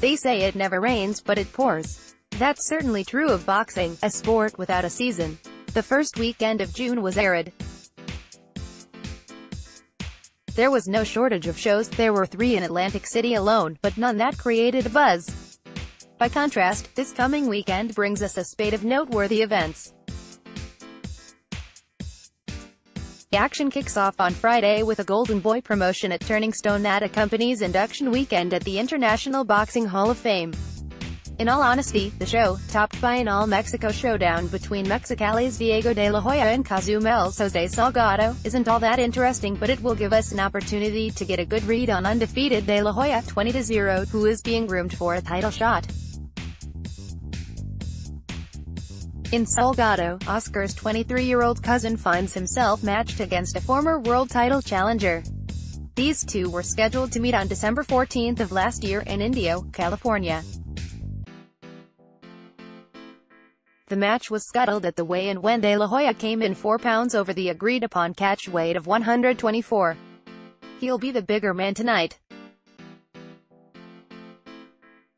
They say it never rains, but it pours. That's certainly true of boxing, a sport without a season. The first weekend of June was arid. There was no shortage of shows. There were 3 in Atlantic City alone, but none that created a buzz. By contrast, this coming weekend brings us a spate of noteworthy events. The action kicks off on Friday with a Golden Boy promotion at Turning Stone that accompanies Induction Weekend at the International Boxing Hall of Fame. In all honesty, the show, topped by an all-Mexico showdown between Mexicali's Diego de la Hoya and Cozumel's Jose Salgado, isn't all that interesting, but it will give us an opportunity to get a good read on undefeated de la Hoya, 20-0, who is being groomed for a title shot. In Salgado, Oscar's 23-year-old cousin finds himself matched against a former world title challenger. These two were scheduled to meet on December 14 of last year in Indio, California. The match was scuttled at the weigh-in when De La Hoya came in 4 pounds over the agreed-upon catch weight of 124. He'll be the bigger man tonight.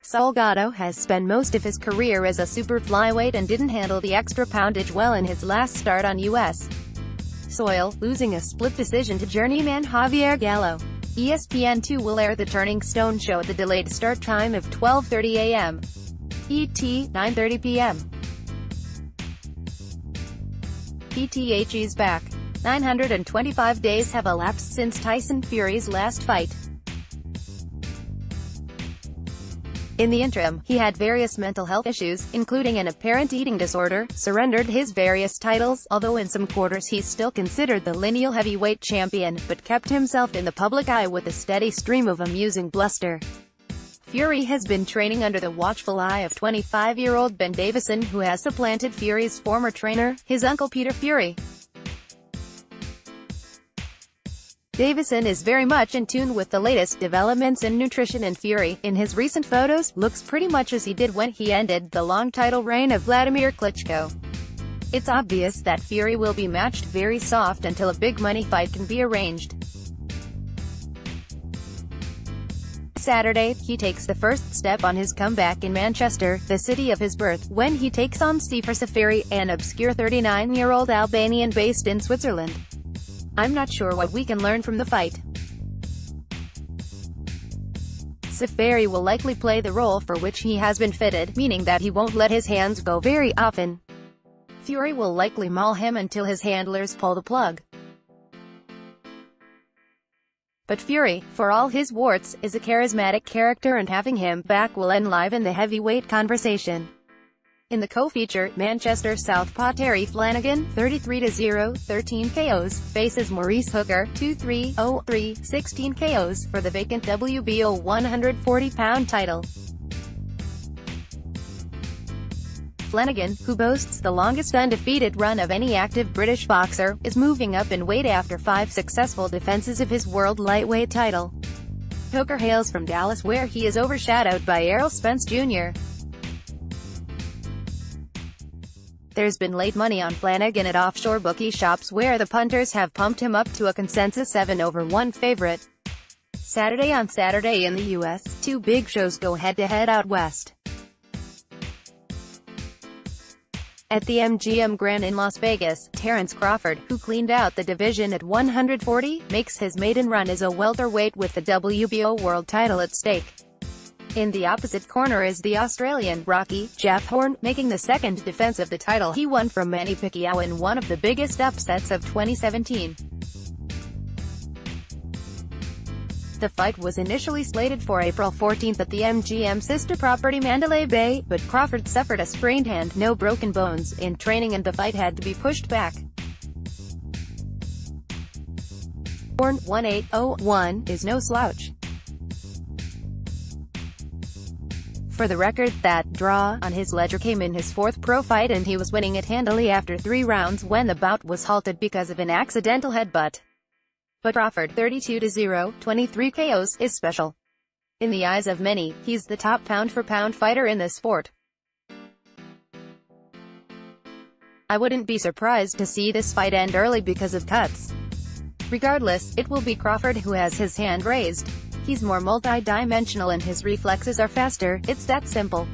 Salgado has spent most of his career as a super flyweight and didn't handle the extra poundage well in his last start on U.S. soil, losing a split decision to journeyman Javier Gallo. ESPN2 will air the Turning Stone show at the delayed start time of 12:30 a.m. ET, 9:30 p.m. PTH's back. 925 days have elapsed since Tyson Fury's last fight. In the interim, he had various mental health issues, including an apparent eating disorder, surrendered his various titles, although in some quarters he's still considered the lineal heavyweight champion, but kept himself in the public eye with a steady stream of amusing bluster. Fury has been training under the watchful eye of 25-year-old Ben Davison, who has supplanted Fury's former trainer, his uncle Peter Fury. Davison is very much in tune with the latest developments in nutrition, and Fury, in his recent photos, looks pretty much as he did when he ended the long title reign of Vladimir Klitschko. It's obvious that Fury will be matched very soft until a big money fight can be arranged. Saturday, he takes the first step on his comeback in Manchester, the city of his birth, when he takes on Sefer Safari, an obscure 39-year-old Albanian based in Switzerland. I'm not sure what we can learn from the fight. Safari will likely play the role for which he has been fitted, meaning that he won't let his hands go very often. Fury will likely maul him until his handlers pull the plug. But Fury, for all his warts, is a charismatic character, and having him back will enliven the heavyweight conversation. In the co-feature, Manchester southpaw Terry Flanagan, 33-0, 13 KOs, faces Maurice Hooker, 2-3-0-3, 16 KOs, for the vacant WBO 140-pound title. Flanagan, who boasts the longest undefeated run of any active British boxer, is moving up in weight after 5 successful defenses of his world lightweight title. Hooker hails from Dallas, where he is overshadowed by Errol Spence Jr. There's been late money on Flanagan at offshore bookie shops, where the punters have pumped him up to a consensus 7-1 favorite. On Saturday in the U.S., 2 big shows go head-to-head out west. At the MGM Grand in Las Vegas, Terence Crawford, who cleaned out the division at 140, makes his maiden run as a welterweight with the WBO world title at stake. In the opposite corner is the Australian, Rocky Jeff Horn, making the second defense of the title he won from Manny Pacquiao in one of the biggest upsets of 2017. The fight was initially slated for April 14 at the MGM sister property Mandalay Bay, but Crawford suffered a sprained hand, no broken bones, in training, and the fight had to be pushed back. Horn, 1-8-0-1, is no slouch. For the record, that draw on his ledger came in his 4th pro fight, and he was winning it handily after 3 rounds when the bout was halted because of an accidental headbutt. But Crawford, 32-0, 23 KOs, is special. In the eyes of many, he's the top pound-for-pound fighter in the sport. I wouldn't be surprised to see this fight end early because of cuts. Regardless, it will be Crawford who has his hand raised. He's more multi-dimensional and his reflexes are faster. It's that simple.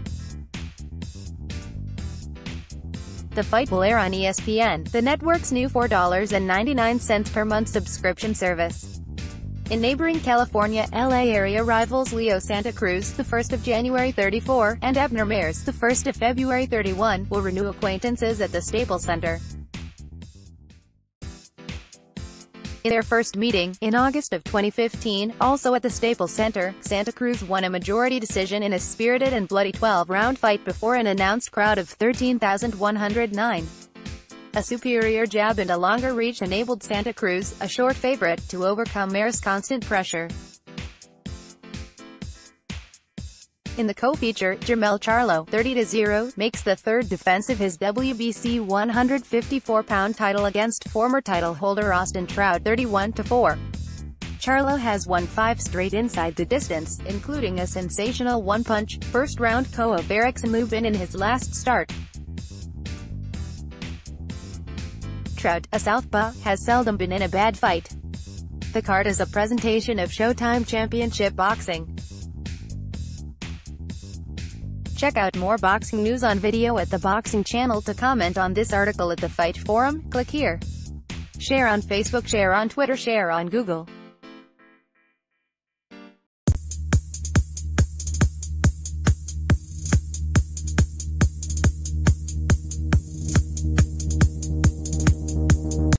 The fight will air on ESPN, the network's new $4.99 per month subscription service. In neighboring California, LA area rivals Leo Santa Cruz, the 1st of January 34, and Abner Mares, the 1st of February 31, will renew acquaintances at the Staples Center. In their first meeting, in August of 2015, also at the Staples Center, Santa Cruz won a majority decision in a spirited and bloody 12-round fight before an announced crowd of 13,109. A superior jab and a longer reach enabled Santa Cruz, a short favorite, to overcome Mares' constant pressure. In the co-feature, Jermell Charlo, 30-0, makes the third defense of his WBC 154-pound title against former title holder Austin Trout, 31-4. Charlo has won 5 straight inside the distance, including a sensational one-punch, first-round KO of Erickson Lubin in his last start. Trout, a southpaw, has seldom been in a bad fight. The card is a presentation of Showtime Championship Boxing. Check out more boxing news on video at the Boxing Channel. To comment on this article at the Fight Forum, click here. Share on Facebook, share on Twitter, share on Google.